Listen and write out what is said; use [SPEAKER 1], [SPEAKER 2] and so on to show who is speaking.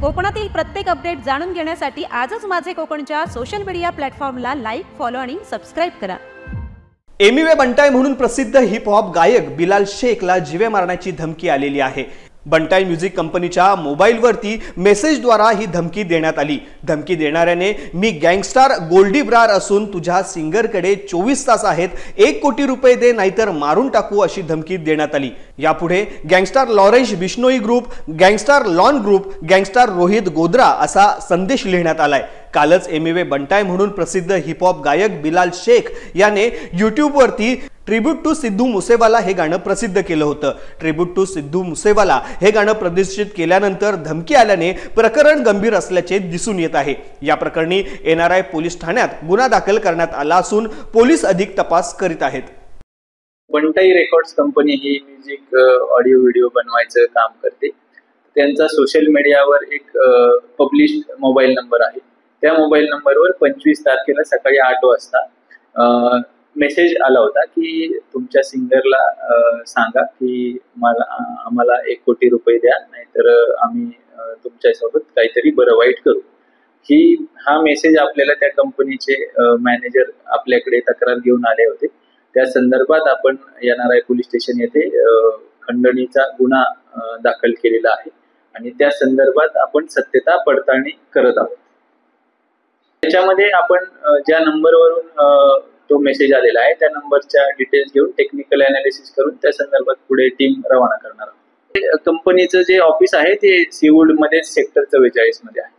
[SPEAKER 1] कोकणातील प्रत्येक अपडेट जाणून घेण्यासाठी आजच माझे कोकणच्या सोशल मीडिया प्लॅटफॉर्मला लाईक, फॉलो आणि सबस्क्राइब करा।
[SPEAKER 2] एमिवे बंटाई म्हणून प्रसिद्ध हिप हॉप गायक बिलाल शेखला जीवे मारण्याची धमकी आलेली आहे। बंटाई म्युझिक कंपनीच्या मोबाईलवरती मेसेजद्वारा ही धमकी देण्यात आली। धमकी देणाऱ्याने मी गँगस्टर गोल्डी ब्रार असून तुझ्या सिंगरकडे 24 तास आहेत, 1 कोटी रुपये दे नाहीतर मारून टाकू अशी धमकी देण्यात आली। यापुढे gangster Lawrence Bishnoi group, gangster लॉन ग्रुप, गँगस्टर रोहित गोद्रा असा संदेश लिहिण्यात आलाय। कालच एमिवे बंटाई म्हणून प्रसिद्ध हिप हॉप गायक बिलाल शेख याने YouTube वरती ट्रिब्यूट टू सिद्धू मुसेवाला हे गाणं प्रसिद्ध केलं होतं। ट्रिब्यूट टू सिद्धू मुसेवाला हे गाणं प्रदर्शित केल्यानंतर धमकी आल्याने प्रकरण गंभीर असल्याचे दिसून येत आहे। या प्रकरणी NRI पोलीस ठाण्यात गुन्हा दाखल करण्यात आला असून पोलीस अधिक तपास करीत आहेत।
[SPEAKER 3] बंटाई रेकॉर्ड्स कंपनी ही म्युझिक ऑडिओ व्हिडिओ बनवायचं काम करते। त्यांचा सोशल मीडियावर एक पब्लिश्ड मोबाईल नंबर आहे। त्या मोबाईल नंबरवर 25 तारखेला सकाळी 8 वाजता मेसेज आला होता की तुमच्या सिंगरला सांगा की आम्हाला 1 कोटी रुपये द्या, नाहीतर आम्ही तुमच्यासोबत काहीतरी बरं वाईट करू। हा मेसेज आपल्याला त्या कंपनीचे मॅनेजर आपल्याकडे तक्रार घेऊन आले होते। त्या संदर्भात आपण NRI पोलीस स्टेशन येथे खंडणीचा गुन्हा दाखल केलेला आहे आणि त्या संदर्भात आपण सत्यता पडताळणी करत आहोत। त्याच्यामध्ये आपण ज्या नंबरवरून तो मेसेज आलेला आहे त्या नंबरच्या डिटेल्स घेऊन टेक्निकल अनालिसिस करून त्या संदर्भात पुढे टीम रवाना करणार आहोत। कंपनीचं जे ऑफिस आहे ते सीवूड मध्ये सेक्टर 44 मध्ये आहे।